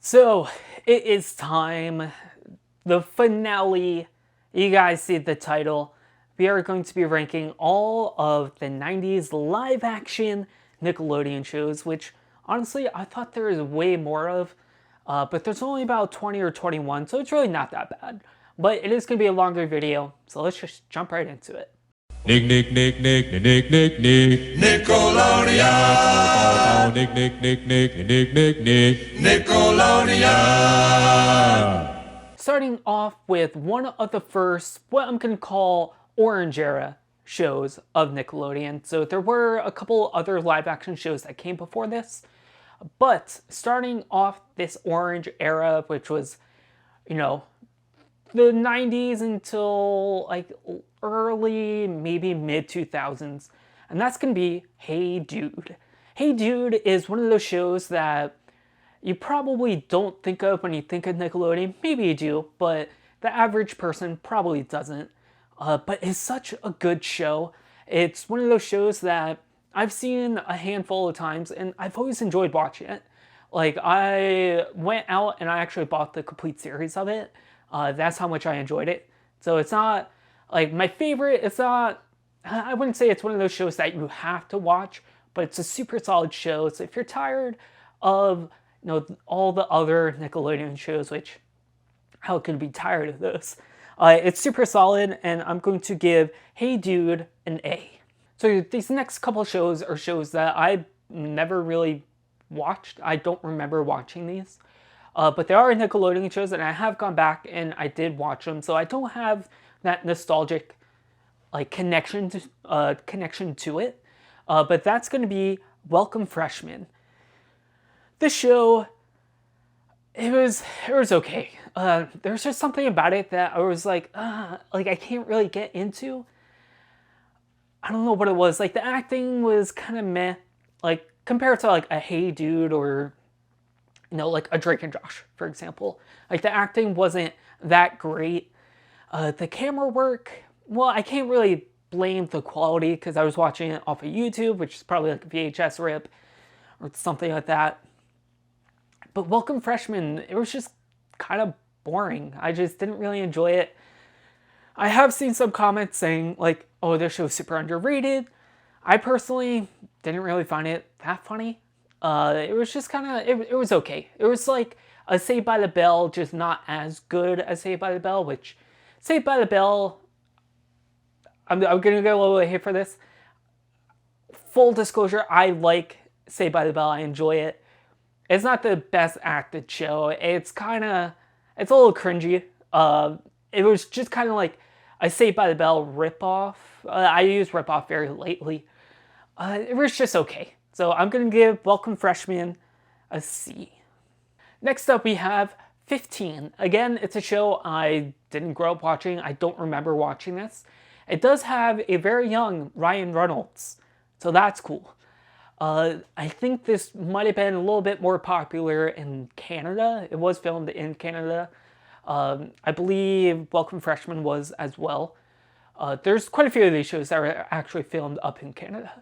So it is time. The finale. You guys see the title. We are going to be ranking all of the 90s live action Nickelodeon shows, which honestly I thought there was way more of, but there's only about 20 or 21, so it's really not that bad. But it is going to be a longer video, so let's just jump right into it. Nick, Nick, Nick, Nick, Nick, Nick, Nick, Nickelodeon. Nick, Nick, Nick, Nick, Nick, Nick, Nick, Nickelodeon. Starting off with one of the first, what I'm going to call Orange Era shows of Nickelodeon. So there were a couple other live action shows that came before this, but starting off this Orange Era, which was, the 90s until like early, maybe mid 2000s. And that's going to be Hey Dude. Hey Dude is one of those shows that you probably don't think of when you think of Nickelodeon. Maybe you do, but the average person probably doesn't. But it's such a good show. It's one of those shows that I've seen a handful of times and I've always enjoyed watching it. Like, I went out and I actually bought the complete series of it. That's how much I enjoyed it. So it's not like my favorite. It's not, I wouldn't say it's one of those shows that you have to watch, but it's a super solid show. So if you're tired of, all the other Nickelodeon shows, which how could be tired of those? It's super solid, and I'm going to give Hey Dude an A. So these next couple shows are shows that I never really watched. I don't remember watching these. But they are Nickelodeon shows, and I have gone back and I did watch them, so I don't have that nostalgic connection to it. But that's going to be Welcome Freshmen. This show, it was okay. There's just something about it that I was like I can't really get into. I don't know what it was. Like, the acting was kind of meh, like compared to like a Hey Dude or like a Drake and Josh, for example. Like, the acting wasn't that great. The camera work, well, I can't really blame the quality because I was watching it off of YouTube, which is probably like a VHS rip or something like that. But Welcome Freshmen, it was just kind of boring. I just didn't really enjoy it. I have seen some comments saying like, oh, this show's super underrated. I personally didn't really find it that funny. It was just kind of, it was okay. It was like a Saved by the Bell, just not as good as Saved by the Bell, which Saved by the Bell, I'm going to get a little hit for this. Full disclosure, I like Saved by the Bell. I enjoy it. It's not the best acted show. It's a little cringy. It was just kind of like a Saved by the Bell ripoff. I use ripoff very lately. It was just okay. So I'm going to give Welcome Freshmen a C. Next up we have 15. Again, it's a show I didn't grow up watching. I don't remember watching this. It does have a very young Ryan Reynolds, so that's cool. I think this might have been a little bit more popular in Canada. It was filmed in Canada. I believe Welcome Freshmen was as well. There's quite a few of these shows that were actually filmed up in Canada.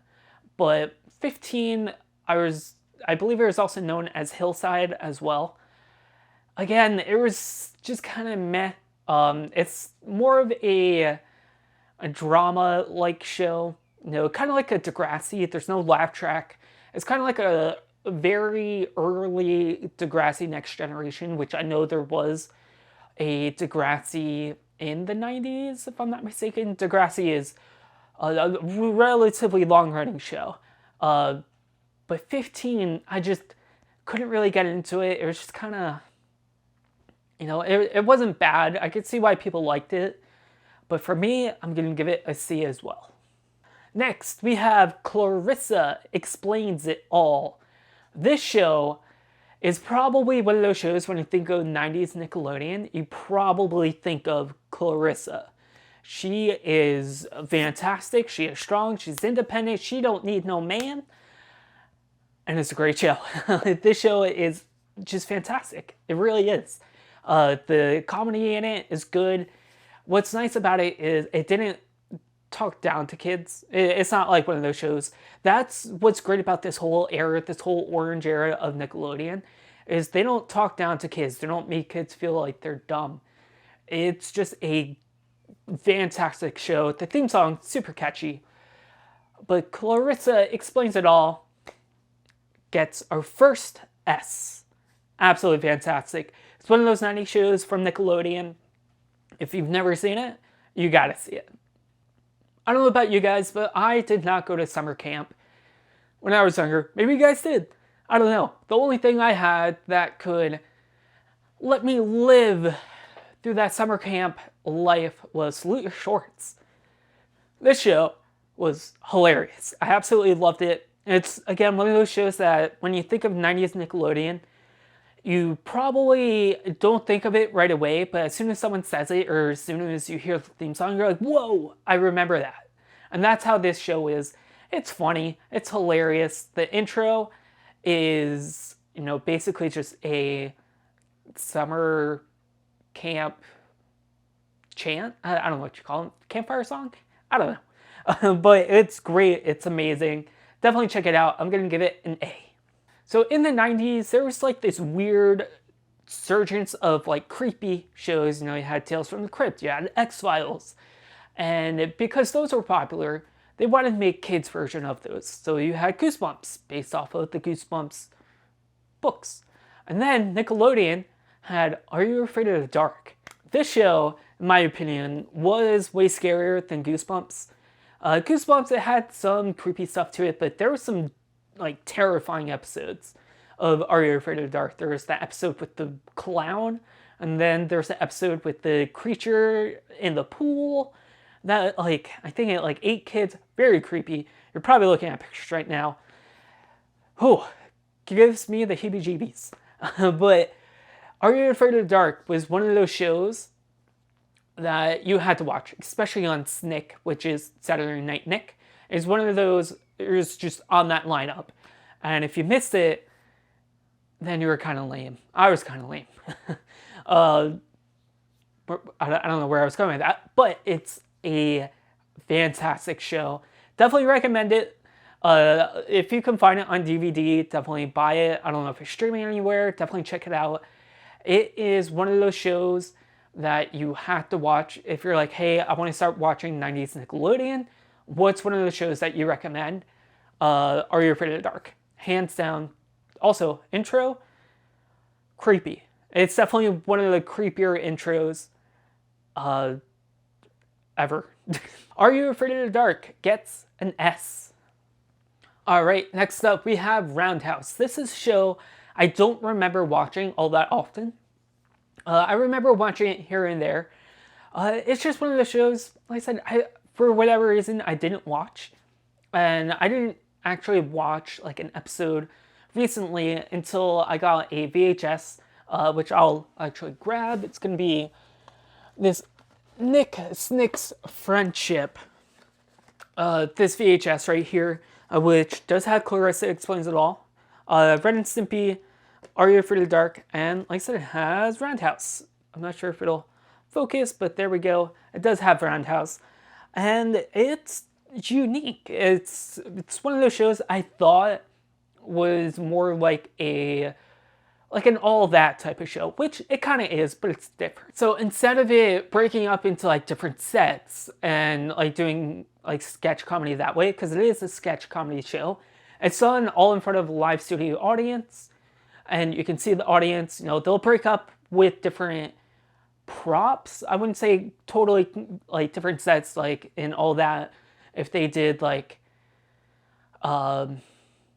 But 15, I believe it was also known as Hillside as well. Again, it was just kind of meh. It's more of a drama-like show. Kind of like a Degrassi. There's no laugh track. It's kind of like a very early Degrassi Next Generation, which I know there was a Degrassi in the 90s, if I'm not mistaken. Degrassi is a relatively long-running show. But 15, I just couldn't really get into it. It was just kind of, it wasn't bad. I could see why people liked it. But for me, I'm going to give it a C as well. Next, we have Clarissa Explains It All. This show is probably one of those shows when you think of 90s Nickelodeon, you probably think of Clarissa. She is fantastic, she is strong, she's independent, she don't need no man. And it's a great show. This show is just fantastic. It really is. The comedy in it is good. What's nice about it is it didn't talk down to kids. It's not like one of those shows. That's what's great about this whole era, this whole orange era of Nickelodeon, is they don't talk down to kids. They don't make kids feel like they're dumb. It's just a fantastic show. The theme song, super catchy. But Clarissa Explains It All gets our first S. Absolutely fantastic. It's one of those 90s shows from Nickelodeon. If you've never seen it, you gotta see it. I don't know about you guys, but I did not go to summer camp when I was younger. Maybe you guys did. I don't know. The only thing I had that could let me live through that summer camp life was Salute Your Shorts. This show was hilarious. I absolutely loved it. It's, again, one of those shows that when you think of 90s Nickelodeon, you probably don't think of it right away, but as soon as someone says it or as soon as you hear the theme song, you're like, whoa, I remember that. And that's how this show is. It's funny. It's hilarious. The intro is, basically just a summer camp chant. I don't know what you call it. Campfire song? I don't know. But it's great. It's amazing. Definitely check it out. I'm going to give it an A. So in the 90s, there was like this weird surgence of like creepy shows. You had Tales from the Crypt, you had X-Files. And because those were popular, they wanted to make kids' version of those. So you had Goosebumps, based off of the Goosebumps books. And then Nickelodeon had Are You Afraid of the Dark? This show, in my opinion, was way scarier than Goosebumps. Goosebumps, it had some creepy stuff to it, but there was some like terrifying episodes of Are You Afraid of the Dark. There was that episode with the clown, and then there's the episode with the creature in the pool. That, I think it 8 kids, very creepy. You're probably looking at pictures right now. Oh, gives me the heebie-jeebies. But Are You Afraid of the Dark was one of those shows that you had to watch, especially on SNICK, which is Saturday Night Nick. It's one of those, it was just on that lineup. And if you missed it, then you were kind of lame. I was kind of lame. I don't know where I was going with that, but it's a fantastic show. Definitely recommend it. If you can find it on DVD, definitely buy it. I don't know if it's streaming anywhere. Definitely check it out. It is one of those shows that you have to watch if you're like, hey, I want to start watching 90s Nickelodeon. What's one of the shows that you recommend? Are You Afraid of the Dark? Hands down. Also, intro, creepy. It's definitely one of the creepier intros ever. Are You Afraid of the Dark gets an S. Alright, next up we have Roundhouse. This is a show I don't remember watching all that often. I remember watching it here and there. It's just one of the shows, like I said, for whatever reason, I didn't watch. And I didn't actually watch like an episode recently until I got a VHS, which I'll actually grab. It's going to be this Nick Snick's Friendship. This VHS right here, which does have Clarissa Explains It All. Ren and Stimpy, Are You Afraid of the Dark, and like I said, it has Roundhouse. I'm not sure if it'll focus, but there we go. It does have Roundhouse. And it's unique. It's one of those shows I thought was more like an All That type of show, which it kind of is, but it's different. So instead of it breaking up into like different sets and like doing like sketch comedy that way, because it is a sketch comedy show, it's done all in front of a live studio audience, and you can see the audience. They'll break up with different props. I wouldn't say totally like different sets, like in All That. If they did like Good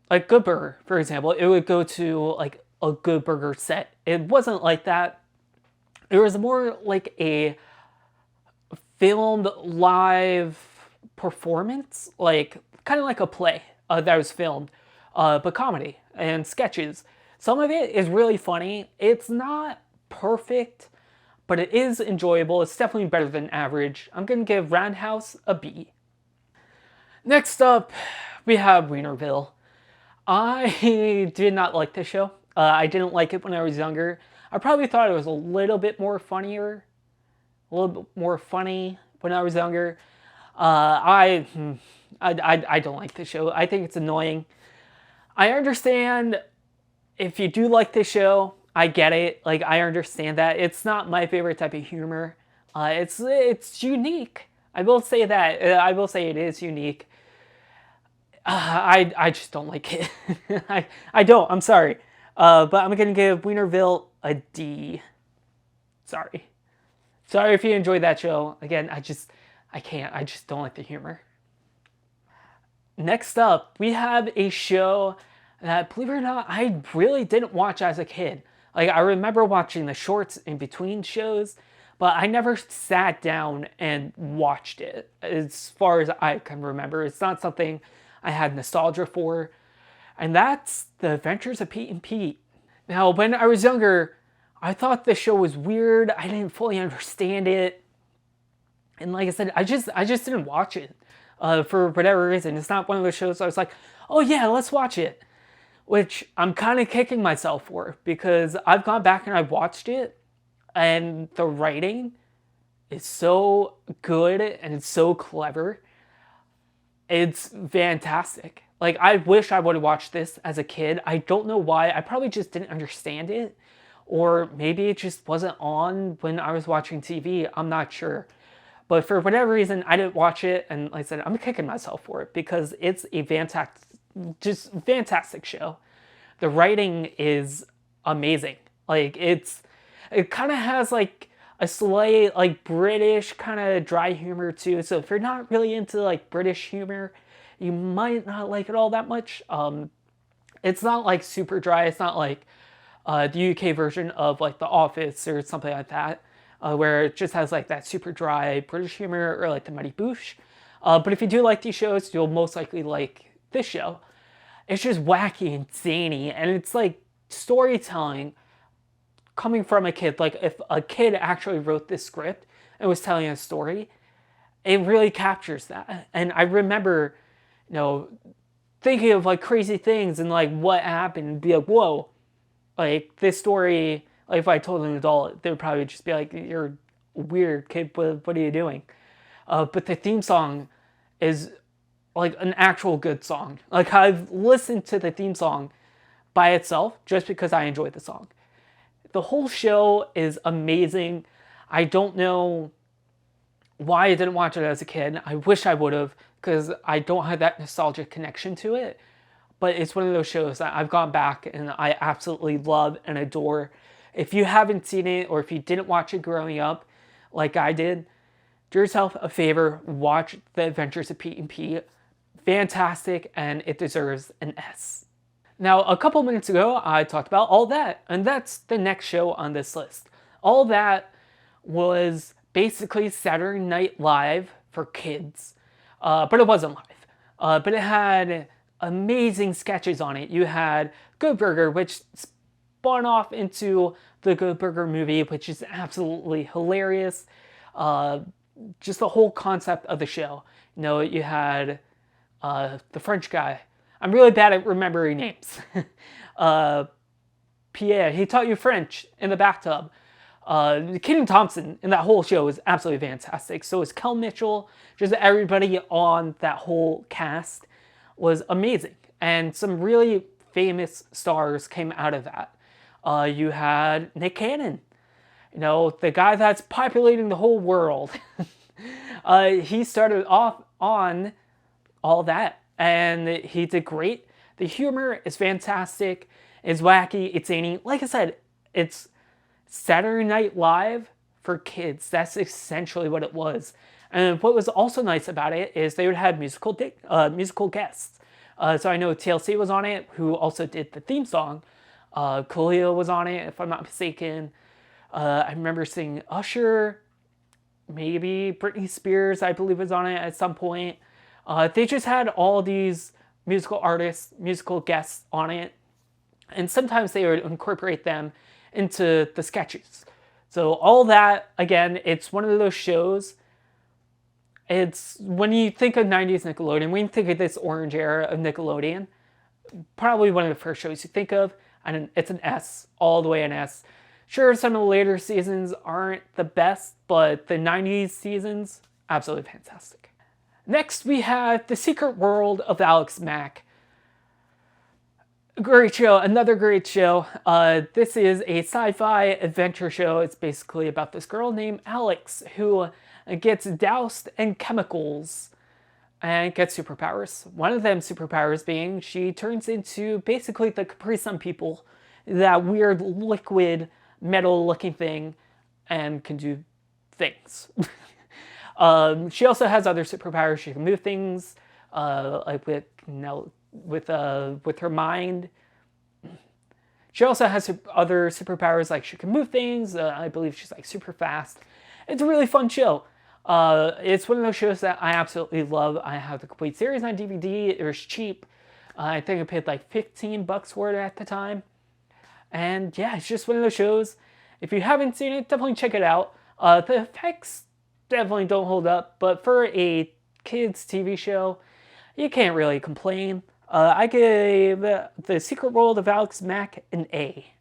Burger, for example, it would go to like a Good Burger set. It wasn't like that. It was more like a filmed live performance, like kind of like a play that was filmed, but comedy and sketches. Some of it is really funny. It's not perfect, but it is enjoyable. It's definitely better than average. I'm going to give Roundhouse a B. Next up, we have Weinerville. I did not like this show. I didn't like it when I was younger. I probably thought it was a little bit more funny when I was younger. I don't like this show. I think it's annoying. I understand if you do like this show, I get it. Like, I understand that. It's not my favorite type of humor. It's unique. I will say that. I will say it is unique. I just don't like it. I don't. I'm sorry. But I'm going to give Weinerville a D. Sorry. Sorry if you enjoyed that show. Again, I can't. I just don't like the humor. Next up, we have a show that, believe it or not, I really didn't watch as a kid. Like, I remember watching the shorts in between shows, but I never sat down and watched it, as far as I can remember. It's not something I had nostalgia for, and that's The Adventures of Pete and Pete. Now, when I was younger, I thought the show was weird. I didn't fully understand it. And like I said, I just didn't watch it for whatever reason. It's not one of those shows I was like, oh yeah, let's watch it. Which I'm kind of kicking myself for, because I've gone back and I've watched it, and the writing is so good and it's so clever. It's fantastic. Like, I wish I would have watched this as a kid. I don't know why. I probably just didn't understand it. Or maybe it just wasn't on when I was watching TV. I'm not sure. But for whatever reason, I didn't watch it. And like I said, I'm kicking myself for it, because it's a fantastic show. The writing is amazing. Like, it kind of has like a slight like British kind of dry humor too. So if you're not really into like British humor, you might not like it all that much. It's not like super dry. It's not like the UK version of like The Office or something like that, where it just has like that super dry British humor, or like the Mighty Boosh. But if you do like these shows, you'll most likely like this show. It's just wacky and zany, and it's like storytelling coming from a kid. Like, if a kid actually wrote this script and was telling a story, it really captures that. And I remember, thinking of like crazy things and like what happened, and be like, whoa, like this story, like if I told an adult, they would probably just be like, you're a weird kid, what are you doing? But the theme song is like an actual good song. Like, I've listened to the theme song by itself just because I enjoyed the song. The whole show is amazing. I don't know why I didn't watch it as a kid. I wish I would have, because I don't have that nostalgic connection to it. But it's one of those shows that I've gone back and I absolutely love and adore. If you haven't seen it, or if you didn't watch it growing up like I did, do yourself a favor, watch The Adventures of Pete and Pete. Fantastic, and it deserves an S. Now, a couple minutes ago, I talked about All That, and that's the next show on this list. All That was basically Saturday Night Live for kids, but it wasn't live. But it had amazing sketches on it. You had Good Burger, which spun off into the Good Burger movie, which is absolutely hilarious. Just the whole concept of the show. You had the French guy. I'm really bad at remembering names. Pierre, he taught you French in the bathtub. Kenan Thompson in that whole show is absolutely fantastic. So is Kel Mitchell. Just everybody on that whole cast was amazing. And some really famous stars came out of that. You had Nick Cannon, the guy that's populating the whole world. He started off on All That, and he did great. The humor is fantastic. It's wacky. It's zany. Like I said, it's Saturday Night Live for kids. That's essentially what it was. And what was also nice about it is they would have musical guests. So I know TLC was on it, who also did the theme song. Coolio was on it, if I'm not mistaken. I remember seeing Usher, maybe Britney Spears, I believe, was on it at some point. They just had all these musical artists, musical guests on it. And sometimes they would incorporate them into the sketches. So All That, again, it's one of those shows. It's, when you think of 90s Nickelodeon, when you think of this orange era of Nickelodeon, probably one of the first shows you think of, and it's an S, all the way an S. Sure, some of the later seasons aren't the best, but the 90s seasons, absolutely fantastic. Next, we have The Secret World of Alex Mack. Great show, another great show. This is a sci-fi adventure show. It's basically about this girl named Alex who gets doused in chemicals and gets superpowers. One of them superpowers being she turns into basically the Capri Sun people, that weird liquid metal looking thing, and can do things. She also has other superpowers. She can move things, like with her mind. She also has other superpowers, like she can move things. I believe she's like super fast. It's a really fun show. It's one of those shows that I absolutely love. I have the complete series on DVD. It was cheap. I think I paid like $15 for it at the time. And yeah, it's just one of those shows. If you haven't seen it, definitely check it out. The effects definitely don't hold up, but for a kids TV show, you can't really complain. I gave The Secret World of Alex Mack an A.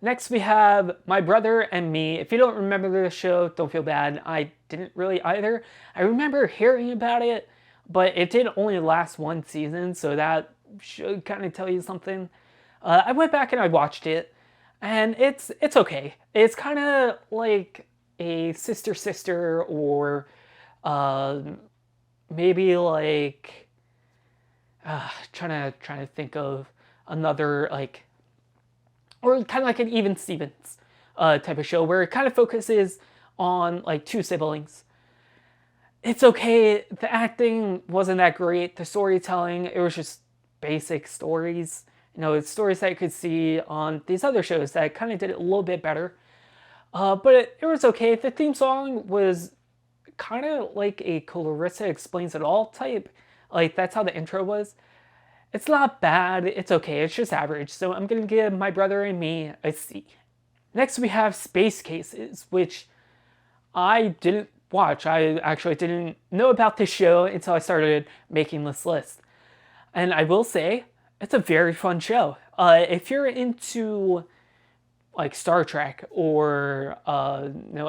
Next we have My Brother and Me. If you don't remember this show, don't feel bad. I didn't really either. I remember hearing about it, but it did only last one season, so that should kind of tell you something. I went back and I watched it, and it's okay. It's kind of like a sister or maybe like trying to think of another, like, or kind of like an Even Stevens type of show where it kind of focuses on like two siblings. It's okay. The acting wasn't that great. The storytelling, it was just basic stories. It's stories that you could see on these other shows that kind of did it a little bit better. But it was okay. The theme song was kind of like a Clarissa Explains It All type. Like, that's how the intro was. It's not bad. It's okay. It's just average. So I'm going to give My Brother and Me a C. Next, we have Space Cases, which I didn't watch. I actually didn't know about this show until I started making this list. And I will say, it's a very fun show. If you're into like Star Trek or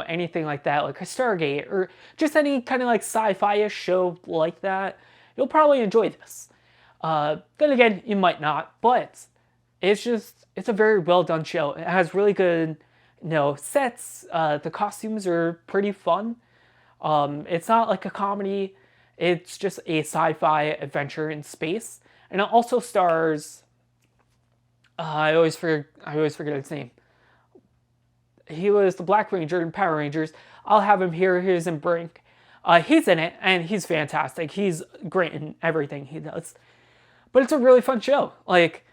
anything like that, like a Stargate, or just any kind of like sci-fi-ish show like that, you'll probably enjoy this. Then again, you might not, but it's a very well done show. It has really good, sets. The costumes are pretty fun. It's not like a comedy. It's just a sci-fi adventure in space, and it also stars. I always forget his name. He was the Black Ranger in Power Rangers. I'll have him here. He's in Brink. He's in it, and he's fantastic. He's great in everything he does. But it's a really fun show. Like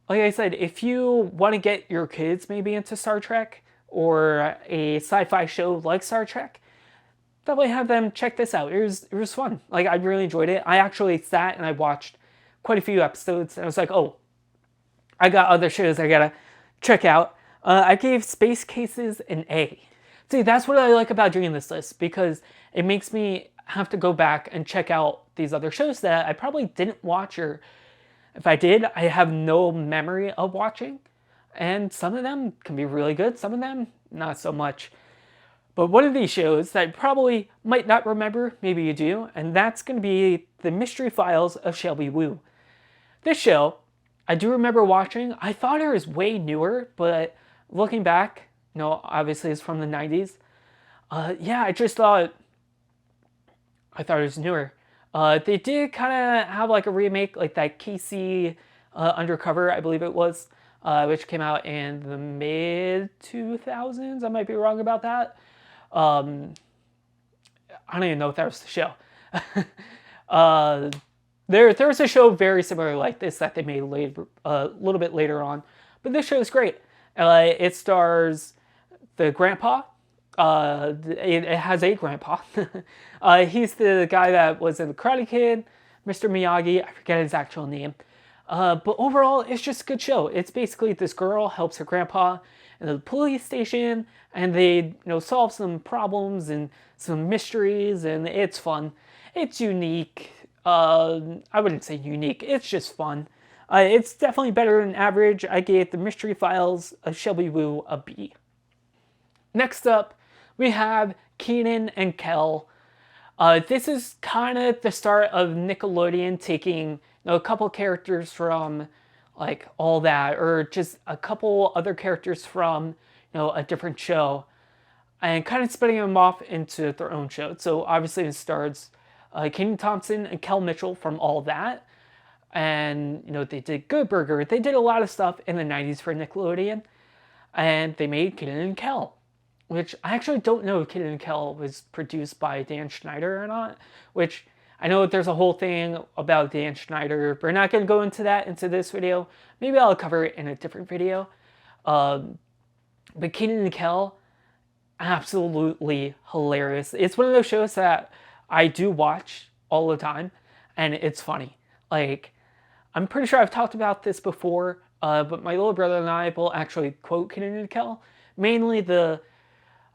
I said, if you want to get your kids maybe into Star Trek or a sci-fi show like Star Trek, definitely have them check this out. It was fun. Like, I really enjoyed it. I actually sat and I watched quite a few episodes, and I was like, oh, I got other shows I gotta check out. I gave Space Cases an A. See, that's what I like about doing this list, because it makes me have to go back and check out these other shows that I probably didn't watch, or if I did, I have no memory of watching. And some of them can be really good, some of them not so much. But one of these shows that I probably might not remember, maybe you do, and that's going to be The Mystery Files of Shelby Woo. This show, I do remember watching. I thought it was way newer, but looking back, obviously it's from the 90s. Yeah, I thought it was newer. They did kind of have like a remake, like that Casey Undercover, I believe it was, which came out in the mid-2000s. I might be wrong about that. I don't even know if that was the show. There was a show very similar like this that they made later, a little bit later on. But this show is great. It stars the grandpa. It has a grandpa. He's the guy that was in The Karate Kid, Mr. Miyagi. I forget his actual name. But overall, it's just a good show. It's basically this girl helps her grandpa in the police station, and they solve some problems and some mysteries, and it's fun. It's unique. I wouldn't say unique. It's just fun. It's definitely better than average. I gave The Mystery Files of Shelby Woo a B. Next up, we have Kenan and Kel. This is kind of the start of Nickelodeon taking a couple characters from like all that, or just a couple other characters from, a different show, and kind of splitting them off into their own show. So obviously it stars Kenan Thompson and Kel Mitchell from All That. And, they did Good Burger. They did a lot of stuff in the 90s for Nickelodeon. And they made Kenan and Kel, which I actually don't know if Kenan and Kel was produced by Dan Schneider or not, which I know there's a whole thing about Dan Schneider. We're not going to go into that into this video. Maybe I'll cover it in a different video. But Kenan and Kel, absolutely hilarious. It's one of those shows that I do watch all the time, and it's funny. Like, I'm pretty sure I've talked about this before, but my little brother and I will actually quote Kenan and Kel. Mainly the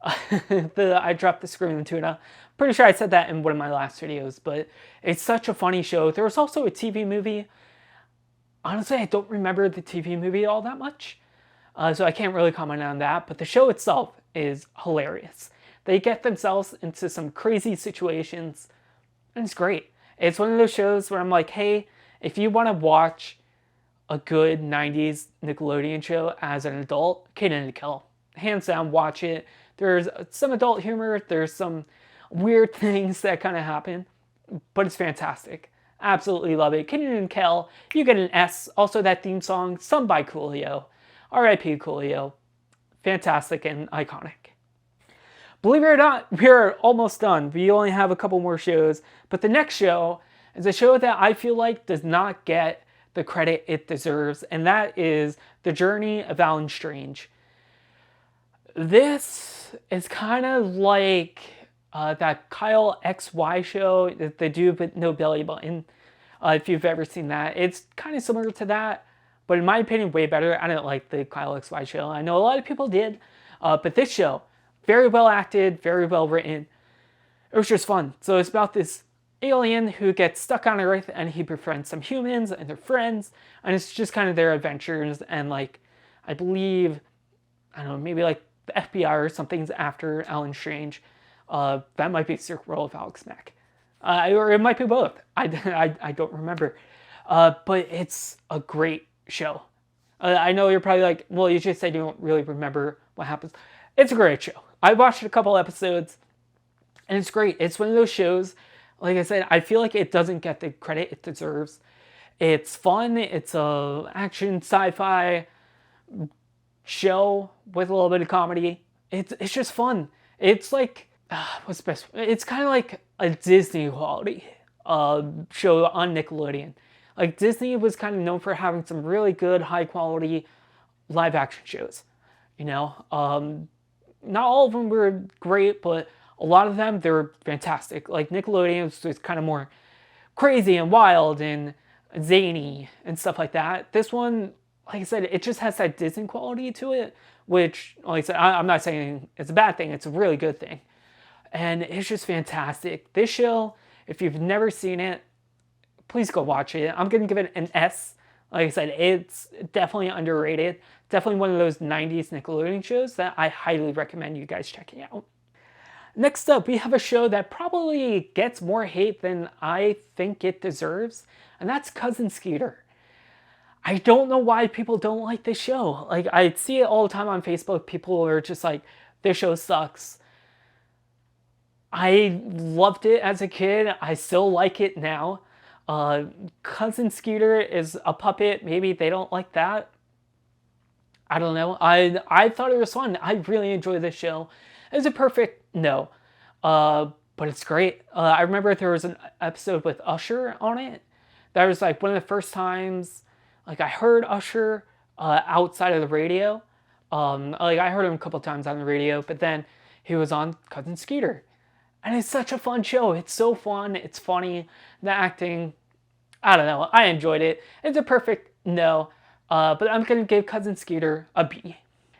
I dropped the screaming tuna. Pretty sure I said that in one of my last videos, but it's such a funny show. There was also a TV movie. Honestly, I don't remember the TV movie all that much, so I can't really comment on that, but the show itself is hilarious. They get themselves into some crazy situations, and it's great. It's one of those shows where I'm like, hey, if you want to watch a good 90s Nickelodeon show as an adult, Kenan and Kel. Hands down, watch it. There's some adult humor, there's some weird things that kind of happen, but it's fantastic. Absolutely love it. Kenan and Kel, you get an S. Also that theme song, sung by Coolio. R.I.P. Coolio. Fantastic and iconic. Believe it or not, we're almost done. We only have a couple more shows, but the next show is a show that I feel like does not get the credit it deserves, and that is The Journey of Alan Strange. This is kind of like that Kyle XY show that they do with no belly button. If you've ever seen that, it's kind of similar to that, but in my opinion, way better. I didn't like the Kyle XY show. I know a lot of people did, but this show, very well acted, very well written. It was just fun. So it's about this alien who gets stuck on Earth, and he befriends some humans and their friends, and it's just kind of their adventures. And like, I believe, I don't know, maybe like the FBI or something's after Alan Strange. That might be World of Alex Mack. Or it might be both. I don't remember. But it's a great show. I know you're probably like, well, you just said you don't really remember what happens. It's a great show. I watched a couple episodes, and it's great. It's one of those shows, like I said, I feel like it doesn't get the credit it deserves. It's fun. It's a action sci-fi show with a little bit of comedy. It's just fun. It's like, what's the best? It's kind of like a Disney quality show on Nickelodeon. Like, Disney was kind of known for having some really good, high quality live action shows. Not all of them were great, but a lot of them, they were fantastic. Like, Nickelodeon was just kind of more crazy and wild and zany and stuff like that. This one, like I said, it just has that Disney quality to it, which, like I said, I'm not saying it's a bad thing. It's a really good thing. And it's just fantastic. This show, if you've never seen it, please go watch it. I'm going to give it an S. Like I said, it's definitely underrated. Definitely one of those 90s Nickelodeon shows that I highly recommend you guys checking out. Next up, we have a show that probably gets more hate than I think it deserves, and that's Cousin Skeeter. I don't know why people don't like this show. Like, I see it all the time on Facebook. People are just like, this show sucks. I loved it as a kid. I still like it now. Cousin Skeeter is a puppet. Maybe they don't like that. I don't know. I thought it was fun. I really enjoyed this show. Is it perfect? No. But it's great. I remember there was an episode with Usher on it. That was like one of the first times like I heard Usher outside of the radio. Like, I heard him a couple times on the radio, but then he was on Cousin Skeeter. And it's such a fun show. It's so fun. It's funny. The acting, I don't know. I enjoyed it. Is it perfect? No. But I'm going to give Cousin Skeeter a B.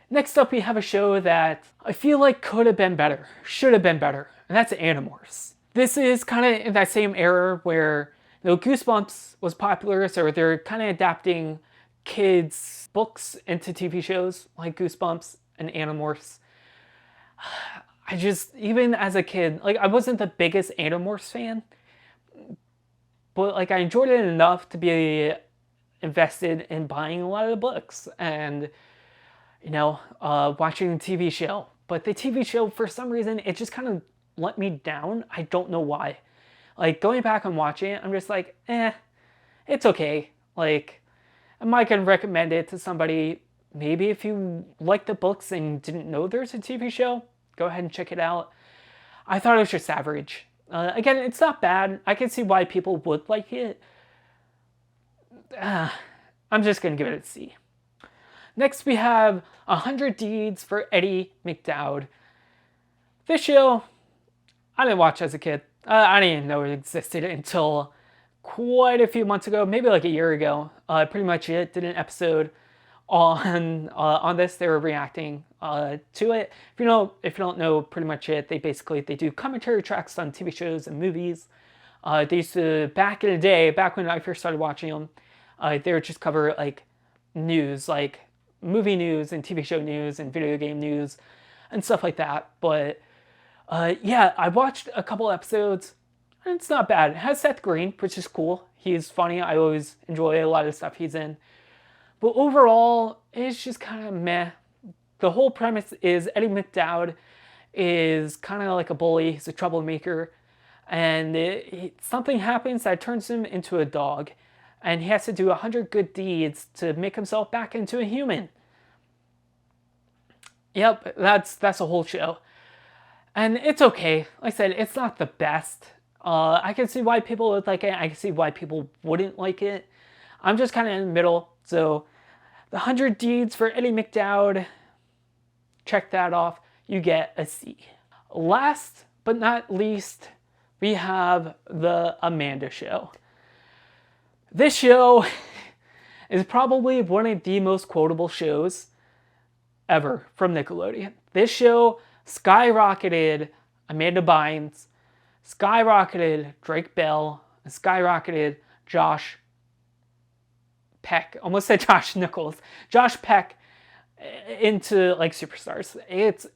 Next up, we have a show that I feel like could have been better. Should have been better. And that's Animorphs. This is kind of in that same era where, Goosebumps was popular, so they're kind of adapting kids' books into TV shows like Goosebumps and Animorphs. I just, even as a kid, like, I wasn't the biggest Animorphs fan, but like, I enjoyed it enough to be invested in buying a lot of the books and, watching the TV show. But the TV show, for some reason, it just kind of let me down. I don't know why. Like, going back and watching it, I'm just like, it's okay. Like, am I going to recommend it to somebody? Maybe if you like the books and didn't know there's a TV show, go ahead and check it out. I thought it was just average. Again, it's not bad. I can see why people would like it. I'm just going to give it a C. Next, we have 100 Deeds for Eddie McDowd. This show, I didn't watch as a kid. I didn't even know it existed until quite a few months ago, maybe like a year ago. Pretty much it did an episode on this. They were reacting to it. If you don't know pretty much it, they do commentary tracks on TV shows and movies. They used to, back in the day, back when I first started watching them, they would just cover like news, like movie news and TV show news and video game news and stuff like that. But yeah, I watched a couple episodes and it's not bad. It has Seth Green, which is cool. He's funny. I always enjoy a lot of stuff he's in. But overall, it's just kind of meh. The whole premise is Eddie McDowd is kind of like a bully. He's a troublemaker. And something happens that turns him into a dog. And he has to do 100 good deeds to make himself back into a human. Yep, that's the whole show. And it's okay. Like I said, it's not the best. I can see why people would like it. I can see why people wouldn't like it. I'm just kind of in the middle. So the 100 Deeds for Eddie McDowd, check that off. You get a C. Last but not least, we have The Amanda Show. This show is probably one of the most quotable shows ever from Nickelodeon. This show skyrocketed Amanda Bynes, skyrocketed Drake Bell, and skyrocketed Josh Peck. Almost said Josh Nichols. Josh Peck into like superstars. It's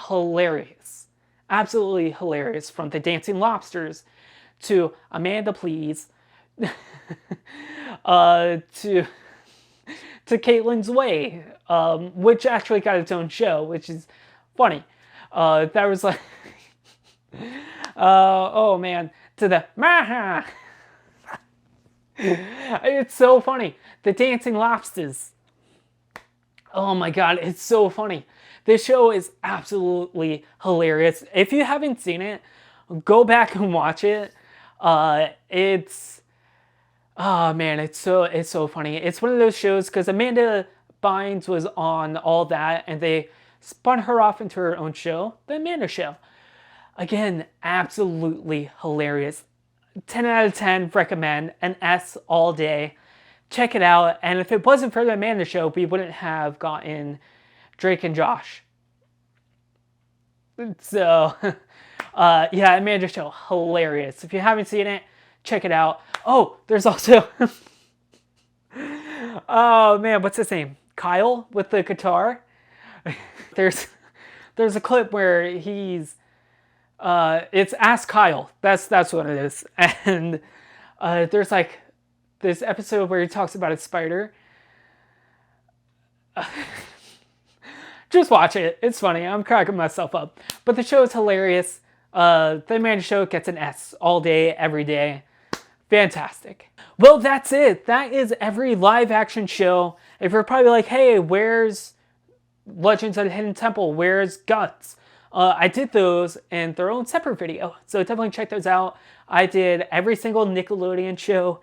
hilarious. Absolutely hilarious. From the Dancing Lobsters to Amanda Please to Caitlin's Way, which actually got its own show, which is funny. That was like, oh man, to the Maha. It's so funny. The Dancing Lobsters. Oh my god, it's so funny. This show is absolutely hilarious. If you haven't seen it, go back and watch it. Oh man, it's so funny. It's one of those shows because Amanda Bynes was on All That and they spun her off into her own show, The Amanda Show. Again, absolutely hilarious. 10 out of 10, recommend, an S all day. Check it out. And if it wasn't for The Amanda Show, we wouldn't have gotten Drake and Josh. So, yeah, Amanda Show, hilarious. If you haven't seen it, check it out. Oh, there's also, oh man, what's his name? Kyle with the guitar. There's a clip where he's, it's Ask Kyle. That's what it is. And there's like this episode where he talks about a spider. Just watch it. It's funny. I'm cracking myself up. But the show is hilarious. The Amanda Show gets an S all day, every day. Fantastic. Well, that's it. That is every live action show. If you're probably like, hey, where's Legends of the Hidden Temple? Where's Guts? I did those in their own separate video. So definitely check those out. I did every single Nickelodeon show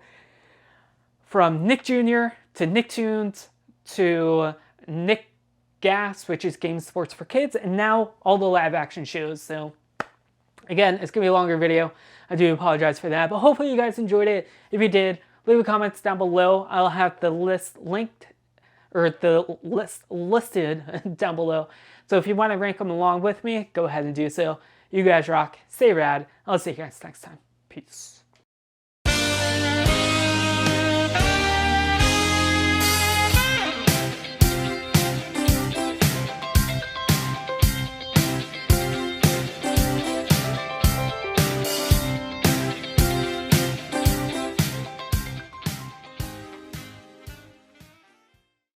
from Nick Jr. to Nicktoons to Nick Gas, which is Game Sports for Kids, and now all the live action shows. So again, it's going to be a longer video. I do apologize for that, but hopefully you guys enjoyed it. If you did, leave a comments down below. I'll have the list linked, or the list listed down below. So if you want to rank them along with me, go ahead and do so. You guys rock. Stay rad. I'll see you guys next time. Peace.